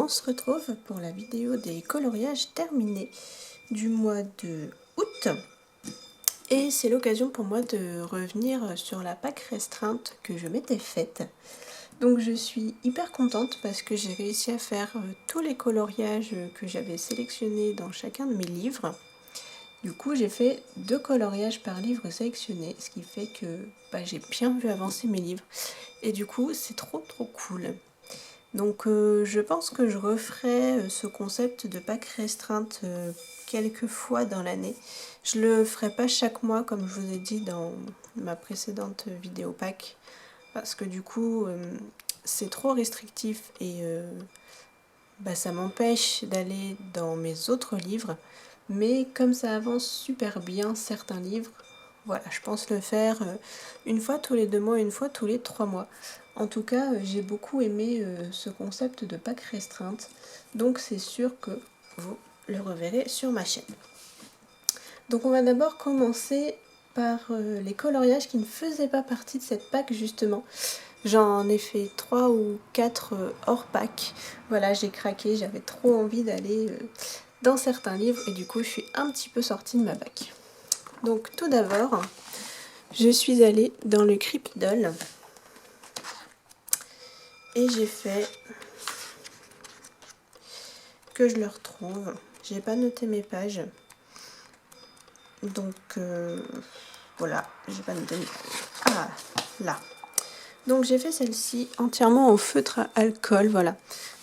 on se retrouve pour la vidéo des coloriages terminés du mois de août. Et c'est l'occasion pour moi de revenir sur la Pâques restreinte que je m'étais faite. Donc je suis hyper contente parce que j'ai réussi à faire tous les coloriages que j'avais sélectionnés dans chacun de mes livres. Du coup j'ai fait 2 coloriages par livre sélectionné, ce qui fait que j'ai bien vu avancer mes livres. Et du coup c'est trop cool. Donc je pense que je referai ce concept de Pâques restreinte quelques fois dans l'année. Je le ferai pas chaque mois comme je vous ai dit dans ma précédente vidéo Pâques, parce que du coup c'est trop restrictif et ça m'empêche d'aller dans mes autres livres. Mais comme ça avance super bien certains livres, voilà, je pense le faire une fois tous les 2 mois, une fois tous les 3 mois. En tout cas, j'ai beaucoup aimé ce concept de Pâques restreinte, donc c'est sûr que vous le reverrez sur ma chaîne. Donc on va d'abord commencer par les coloriages qui ne faisaient pas partie de cette Pâques justement. J'en ai fait 3 ou 4 hors Pâques. Voilà, j'ai craqué, j'avais trop envie d'aller dans certains livres et du coup je suis un petit peu sortie de ma Pâques. Donc tout d'abord, je suis allée dans le Crépidole et j'ai fait que je le retrouve. J'ai pas noté mes pages, donc voilà, j'ai pas noté mes pages. Ah là. Donc j'ai fait celle-ci entièrement au feutre à alcool, voilà.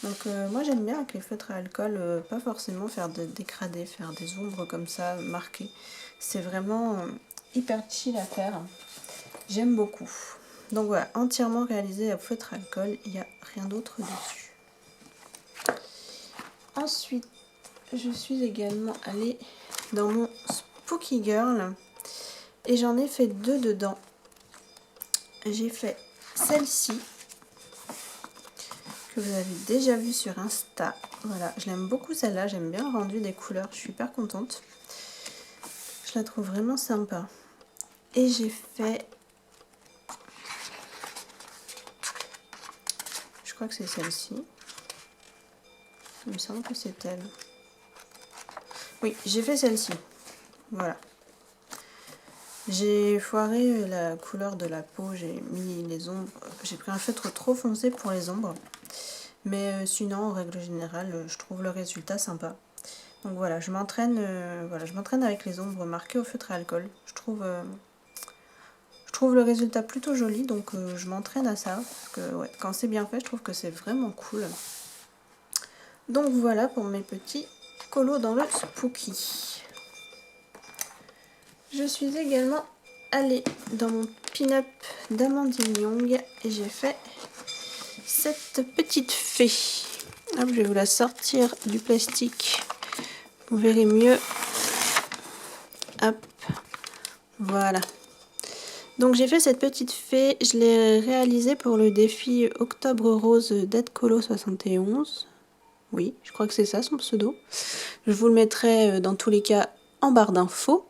Donc moi j'aime bien avec les feutres à alcool, pas forcément faire des dégradés, faire des ombres comme ça marquées. C'est vraiment hyper chill à faire. J'aime beaucoup. Donc voilà, entièrement réalisé à feutre à alcool, il n'y a rien d'autre dessus. Ensuite, je suis également allée dans mon Spooky Girl et j'en ai fait 2 dedans. J'ai fait celle-ci que vous avez déjà vue sur Insta. Voilà, je l'aime beaucoup celle-là, j'aime bien le rendu des couleurs, je suis hyper contente. Je la trouve vraiment sympa. Et j'ai fait, je crois que c'est celle-ci. Il me semble que c'est elle. Oui, j'ai fait celle-ci. Voilà. J'ai foiré la couleur de la peau, j'ai mis les ombres. J'ai pris un feutre trop foncé pour les ombres. Mais sinon, en règle générale, je trouve le résultat sympa. Donc voilà, je m'entraîne avec les ombres marquées au feutre à alcool. Je trouve le résultat plutôt joli, donc je m'entraîne à ça. Parce que ouais, quand c'est bien fait, je trouve que c'est vraiment cool. Donc voilà pour mes petits colos dans le Spooky. Je suis également allée dans mon pin-up d'Amandine Young et j'ai fait cette petite fée. Hop, je vais vous la sortir du plastique. Vous verrez mieux. Hop, voilà. Donc j'ai fait cette petite fée, je l'ai réalisée pour le défi Octobre Rose d'Edcolo 71. Oui, je crois que c'est ça son pseudo. Je vous le mettrai dans tous les cas en barre d'infos.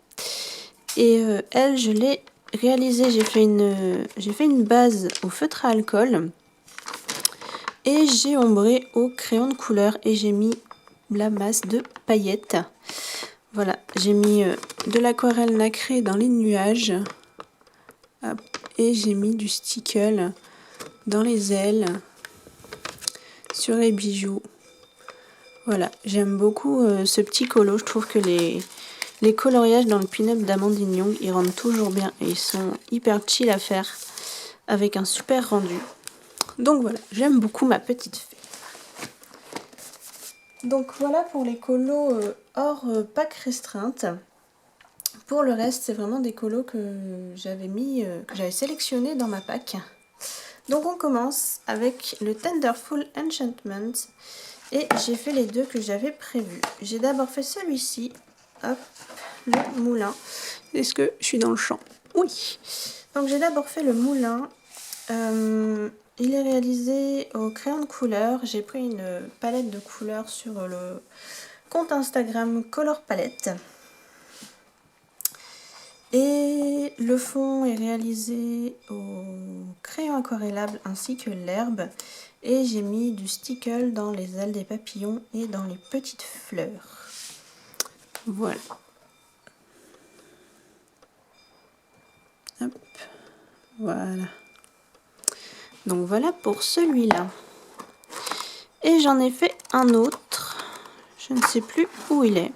Et elle, je l'ai réalisée, j'ai fait une base au feutre à alcool. Et j'ai ombré au crayon de couleur et j'ai mis la masse de paillettes. Voilà, j'ai mis de l'aquarelle nacrée dans les nuages. Hop, et j'ai mis du stickle dans les ailes, sur les bijoux. Voilà, j'aime beaucoup ce petit colo. Je trouve que les coloriages dans le pin-up d'Amandine Young, ils rendent toujours bien et ils sont hyper chill à faire avec un super rendu. Donc voilà, j'aime beaucoup ma petite fée. Donc voilà pour les colos hors Pâques restreinte. Pour le reste, c'est vraiment des colos que j'avais sélectionnés dans ma Pâques. Donc on commence avec le Tenderful Enchantment. Et j'ai fait les 2 que j'avais prévus. J'ai d'abord fait celui-ci. Hop, le moulin. Est-ce que je suis dans le champ? Oui. Donc j'ai d'abord fait le moulin. Il est réalisé au crayon de couleur. J'ai pris une palette de couleurs sur le compte Instagram Color Palette. Et Le fond est réalisé au crayon aquarellable ainsi que l'herbe. Et j'ai mis du stickle dans les ailes des papillons et dans les petites fleurs. Voilà. Hop. Voilà. Donc voilà pour celui-là. Et j'en ai fait un autre. Je ne sais plus où il est.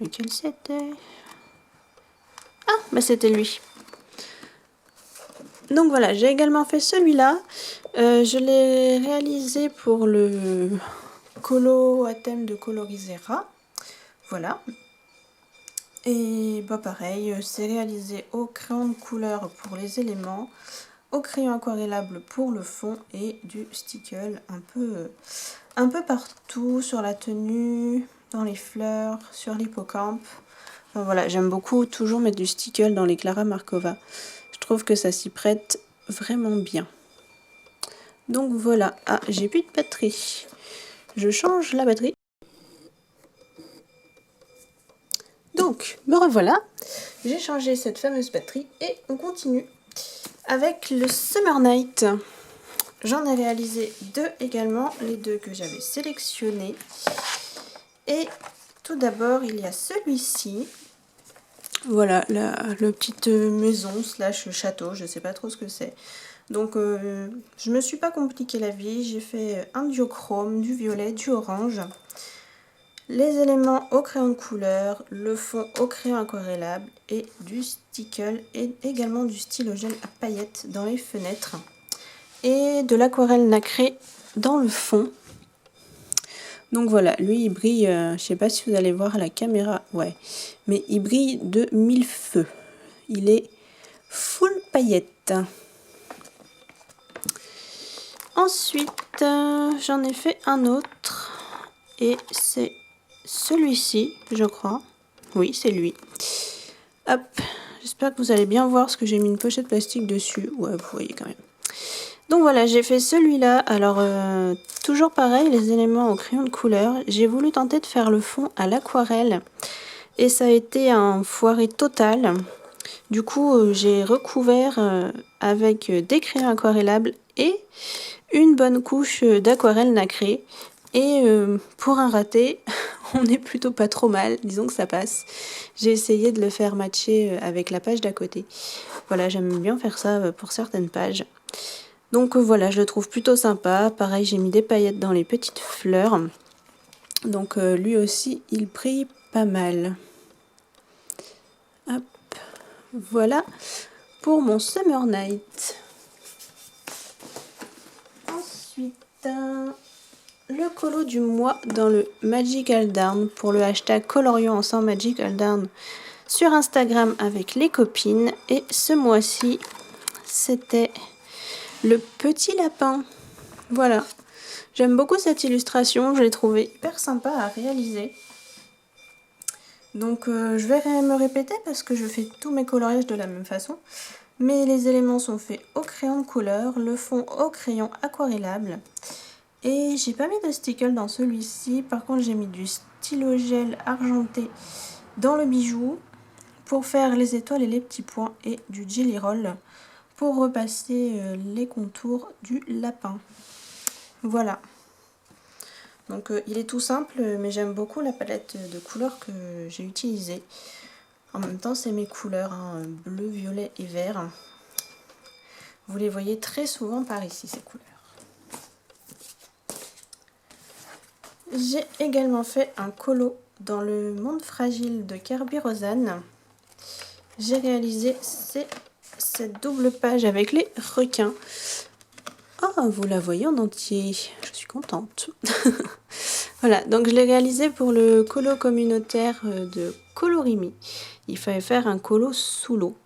Lequel c'était? Ah, bah c'était lui. Donc voilà, j'ai également fait celui-là. Je l'ai réalisé pour le colo à thème de Colorisera. Voilà. Et bah pareil, c'est réalisé au crayon de couleur pour les éléments, au crayon aquarellable pour le fond et du stickle un peu partout sur la tenue, dans les fleurs, sur l'hippocampe. Enfin, voilà, j'aime beaucoup toujours mettre du stickle dans les Clara Markova. Je trouve que ça s'y prête vraiment bien. Donc voilà, ah j'ai plus de batterie. Je change la batterie. Donc, me revoilà. J'ai changé cette fameuse batterie et on continue avec le Summer Night. J'en ai réalisé deux également, les deux que j'avais sélectionnés. Et tout d'abord, il y a celui-ci. Voilà, la petite maison slash château, je sais pas trop ce que c'est. Donc, je me suis pas compliqué la vie. J'ai fait un duochrome, du violet, du orange. Les éléments au crayon de couleur, le fond au crayon aquarellable et du stickle et également du stylogel à paillettes dans les fenêtres. Et de l'aquarelle nacrée dans le fond. Donc voilà, lui il brille, je sais pas si vous allez voir à la caméra, ouais, mais il brille de mille feux. Il est full paillettes. Ensuite, j'en ai fait un autre et c'est celui-ci, je crois. Oui, c'est lui. Hop, j'espère que vous allez bien voir parce que j'ai mis une pochette plastique dessus. Ouais, vous voyez quand même. Donc voilà, j'ai fait celui-là. Alors, toujours pareil, les éléments au crayon de couleur. J'ai voulu tenter de faire le fond à l'aquarelle. Et ça a été un foiré total. Du coup, j'ai recouvert avec des crayons aquarellables et une bonne couche d'aquarelle nacrée. Et pour un raté, on est plutôt pas trop mal, disons que ça passe. J'ai essayé de le faire matcher avec la page d'à côté. Voilà, j'aime bien faire ça pour certaines pages. Donc voilà, je le trouve plutôt sympa. Pareil, j'ai mis des paillettes dans les petites fleurs. Donc lui aussi, il brille pas mal. Hop, voilà pour mon Summer Night. Ensuite, le colo du mois dans le Magical Darn pour le hashtag Colorions ensemble Magical Darn sur Instagram avec les copines. Et ce mois-ci, c'était le petit lapin. Voilà. J'aime beaucoup cette illustration. Je l'ai trouvée hyper sympa à réaliser. Donc je vais me répéter parce que je fais tous mes coloriages de la même façon. Mais les éléments sont faits au crayon de couleur, le fond au crayon aquarellable. Et j'ai pas mis de stickle dans celui-ci. Par contre, j'ai mis du stylogel argenté dans le bijou pour faire les étoiles et les petits points et du jelly roll pour repasser les contours du lapin. Voilà. Donc il est tout simple, mais j'aime beaucoup la palette de couleurs que j'ai utilisée. En même temps, c'est mes couleurs, hein, bleu, violet et vert. Vous les voyez très souvent par ici, ces couleurs. J'ai également fait un colo dans le monde fragile de Kerby Rosanne. J'ai réalisé cette double page avec les requins. Oh, vous la voyez en entier. Je suis contente. Voilà, donc je l'ai réalisé pour le colo communautaire de Colorimi. Il fallait faire un colo sous l'eau.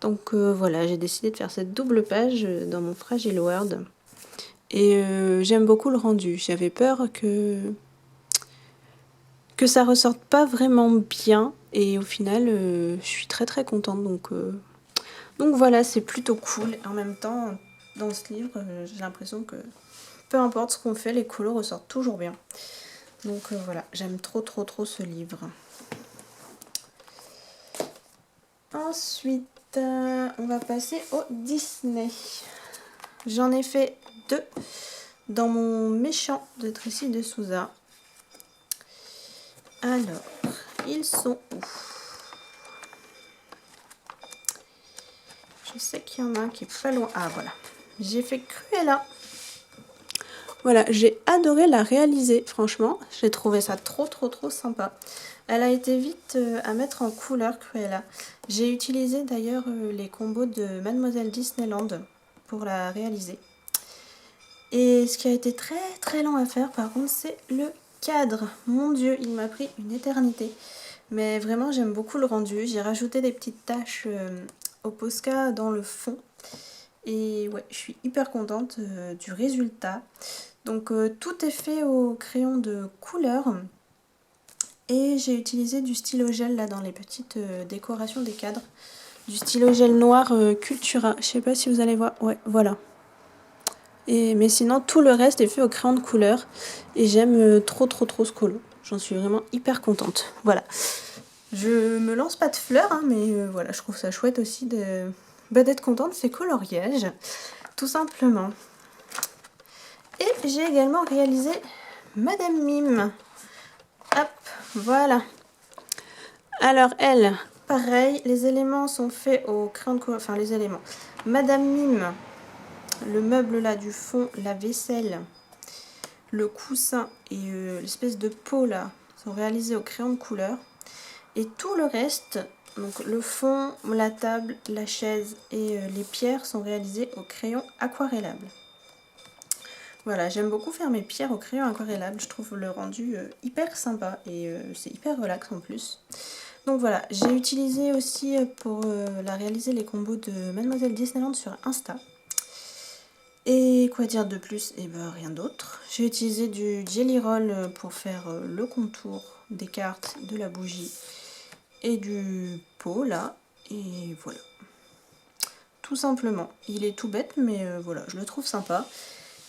Donc voilà, j'ai décidé de faire cette double page dans mon Fragile World. Et j'aime beaucoup le rendu. J'avais peur que ça ressorte pas vraiment bien. Et au final, je suis très très contente. Donc voilà, c'est plutôt cool. En même temps, dans ce livre, j'ai l'impression que peu importe ce qu'on fait, les colos ressortent toujours bien. Donc voilà, j'aime trop ce livre. Ensuite, on va passer au Disney. J'en ai fait 2 dans mon méchant de Tracy de Souza. Alors, ils sont où? Je sais qu'il y en a un qui est pas loin. Ah voilà, j'ai fait Cruella. Voilà, j'ai adoré la réaliser, franchement. J'ai trouvé ça trop sympa. Elle a été vite à mettre en couleur, Cruella. J'ai utilisé d'ailleurs les combos de Mademoiselle Disneyland pour la réaliser. Et ce qui a été très lent à faire, par contre, c'est le cadre. Mon Dieu, il m'a pris une éternité. Mais vraiment, j'aime beaucoup le rendu. J'ai rajouté des petites taches au Posca dans le fond. Et ouais, je suis hyper contente du résultat. Donc tout est fait au crayon de couleur. Et j'ai utilisé du stylo gel là dans les petites décorations des cadres. Du stylo gel noir Cultura. Je sais pas si vous allez voir. Ouais, voilà. Mais sinon, tout le reste est fait au crayon de couleur. Et j'aime trop ce colo. J'en suis vraiment hyper contente. Voilà. Je me lance pas de fleurs, hein, mais voilà, je trouve ça chouette aussi d'être contente de ces coloriages. Tout simplement. Et j'ai également réalisé Madame Mime. Hop, voilà. Alors elle, pareil, les éléments sont faits au crayon de couleur. Enfin, les éléments. Madame Mime, le meuble là du fond, la vaisselle, le coussin et l'espèce de pot là sont réalisés au crayon de couleur. Et tout le reste, donc le fond, la table, la chaise et les pierres sont réalisés au crayon aquarellable. Voilà, j'aime beaucoup faire mes pierres au crayon aquarellable. Je trouve le rendu hyper sympa et c'est hyper relax en plus. Donc voilà, j'ai utilisé aussi pour la réaliser les combos de Mademoiselle Disneyland sur Insta. Et quoi dire de plus? Et ben rien d'autre. J'ai utilisé du Jelly Roll pour faire le contour des cartes, de la bougie et du pot là. Et voilà. Tout simplement. Il est tout bête mais voilà, je le trouve sympa.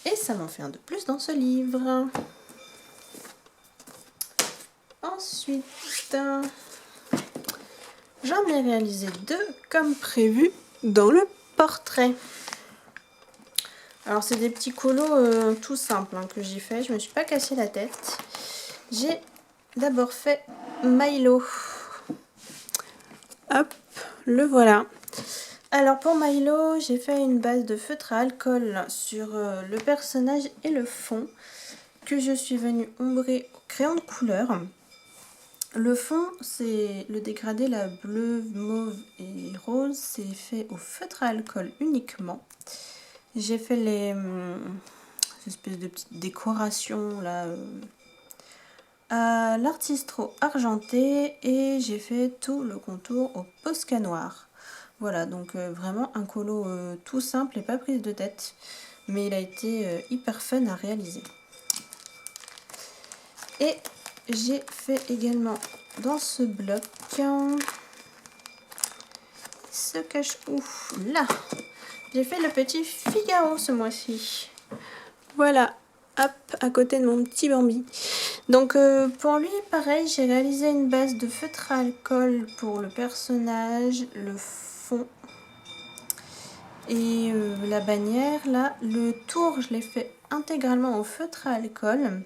Et ça m'en fait un de plus dans ce livre. Ensuite, j'en ai réalisé 2 comme prévu dans le portrait. Alors c'est des petits colos tout simples hein, que j'ai fait. Je me suis pas cassé la tête. J'ai d'abord fait Milo. Hop, le voilà. Alors pour Milo, j'ai fait une base de feutre à alcool sur le personnage et le fond que je suis venue ombrer au crayon de couleur. Le fond, c'est le dégradé, la bleu, mauve et rose, c'est fait au feutre à alcool uniquement. J'ai fait les espèces de petites décorations là à l'artistro argenté et j'ai fait tout le contour au Posca noir. Voilà, donc vraiment un colo tout simple et pas prise de tête, mais il a été hyper fun à réaliser. Et j'ai fait également dans ce bloc, se cache où? Là, j'ai fait le petit Figaro ce mois-ci. Voilà, hop, à côté de mon petit Bambi. Donc pour lui, pareil, j'ai réalisé une base de feutre à alcool pour le personnage, le fond et la bannière. Là, le tour, je l'ai fait intégralement au feutre à alcool.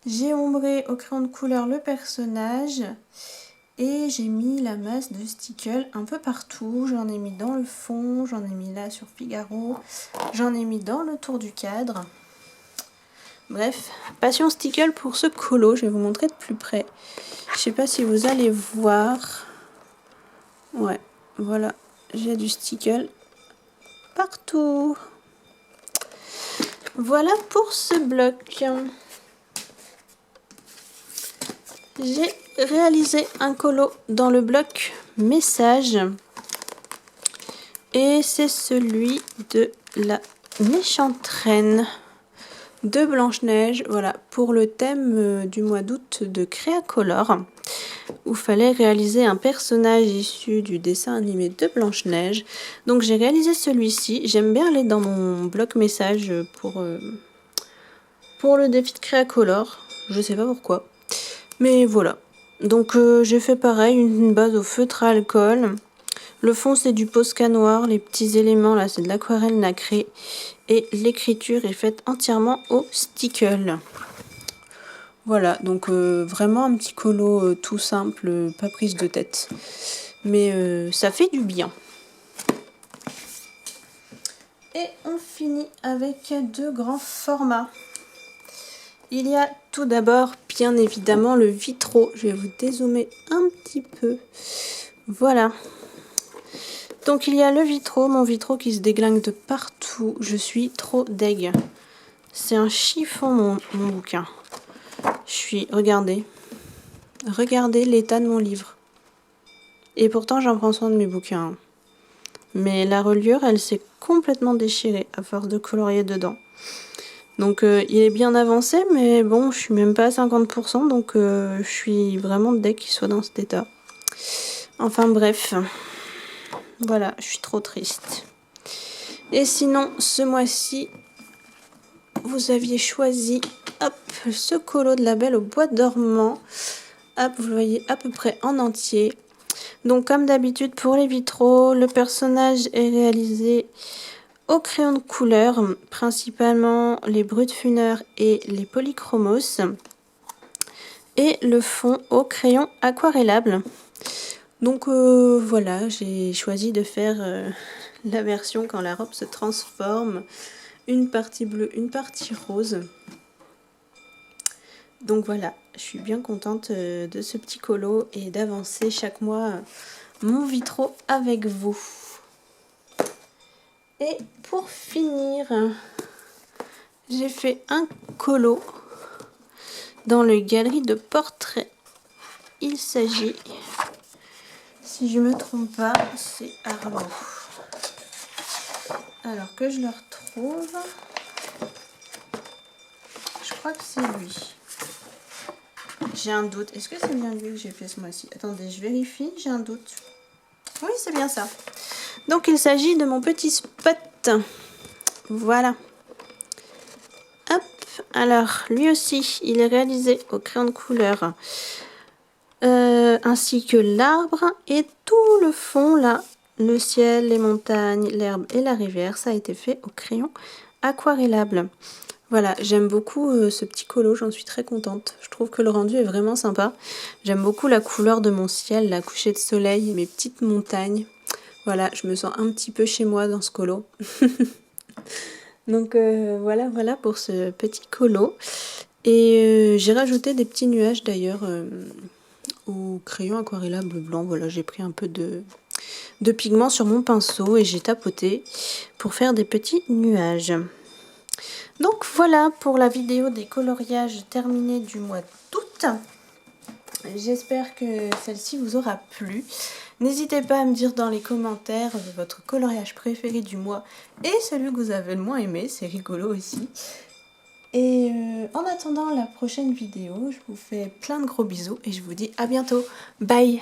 J'ai ombré au crayon de couleur le personnage et j'ai mis la masse de stickles un peu partout. J'en ai mis dans le fond, j'en ai mis là sur Figaro, j'en ai mis dans le tour du cadre. Bref, passion stickle pour ce colo, je vais vous montrer de plus près. Je sais pas si vous allez voir. Ouais, voilà, j'ai du stickle partout. Voilà pour ce bloc. J'ai réalisé un colo dans le bloc message. Et c'est celui de la méchante reine de Blanche-Neige, voilà, pour le thème du mois d'août de Créacolor, où il fallait réaliser un personnage issu du dessin animé de Blanche-Neige. Donc j'ai réalisé celui-ci, j'aime bien aller dans mon bloc message pour pour le défi de Créacolor. Je sais pas pourquoi. Mais voilà. Donc j'ai fait pareil, une base au feutre à alcool. Le fond c'est du Posca noir. Les petits éléments là c'est de l'aquarelle nacrée. Et l'écriture est faite entièrement au stickle. Voilà, donc vraiment un petit colo tout simple, pas prise de tête. Mais ça fait du bien. Et on finit avec 2 grands formats. Il y a tout d'abord, bien évidemment, le Vitro. Je vais vous dézoomer un petit peu. Voilà. Donc il y a le Vitro, mon Vitro qui se déglingue de partout. Je suis trop deg. C'est un chiffon mon bouquin. Regardez l'état de mon livre. Et pourtant j'en prends soin de mes bouquins. Mais la reliure, elle s'est complètement déchirée à force de colorier dedans. Donc il est bien avancé, mais bon, je suis même pas à 50%, donc je suis vraiment dès qu'il soit dans cet état. Enfin bref, voilà, je suis trop triste. Et sinon, ce mois-ci, vous aviez choisi, hop, ce colo de la Belle au bois dormant. Hop, vous le voyez à peu près en entier. Donc comme d'habitude pour les vitraux, le personnage est réalisé au crayon de couleur, principalement les Brutfunner et les Polychromos. Et le fond au crayon aquarellable. Donc voilà, j'ai choisi de faire la version quand la robe se transforme. Une partie bleue, une partie rose. Donc voilà, je suis bien contente de ce petit colo et d'avancer chaque mois mon Vitro avec vous. Et pour finir, j'ai fait un colo dans le galerie de portraits. Il s'agit, si je ne me trompe pas, c'est Arlo. Alors que je le retrouve, je crois que c'est lui. J'ai un doute. Est-ce que c'est bien lui que j'ai fait ce mois-ci? Attendez, je vérifie, j'ai un doute. Oui, c'est bien ça. Donc il s'agit de mon petit spot. Voilà. Hop. Alors, lui aussi, il est réalisé au crayon de couleur. Ainsi que l'arbre et tout le fond là. Le ciel, les montagnes, l'herbe et la rivière, ça a été fait au crayon aquarellable. Voilà, j'aime beaucoup ce petit colo, j'en suis très contente. Je trouve que le rendu est vraiment sympa. J'aime beaucoup la couleur de mon ciel, la couchée de soleil et mes petites montagnes. Voilà, je me sens un petit peu chez moi dans ce colo. Donc voilà pour ce petit colo. Et j'ai rajouté des petits nuages d'ailleurs au crayon aquarellable blanc. Voilà, j'ai pris un peu de pigment sur mon pinceau et j'ai tapoté pour faire des petits nuages. Donc voilà pour la vidéo des coloriages terminés du mois d'août. J'espère que celle-ci vous aura plu. N'hésitez pas à me dire dans les commentaires votre coloriage préféré du mois et celui que vous avez le moins aimé, c'est rigolo aussi. Et en attendant la prochaine vidéo, je vous fais plein de gros bisous et je vous dis à bientôt. Bye!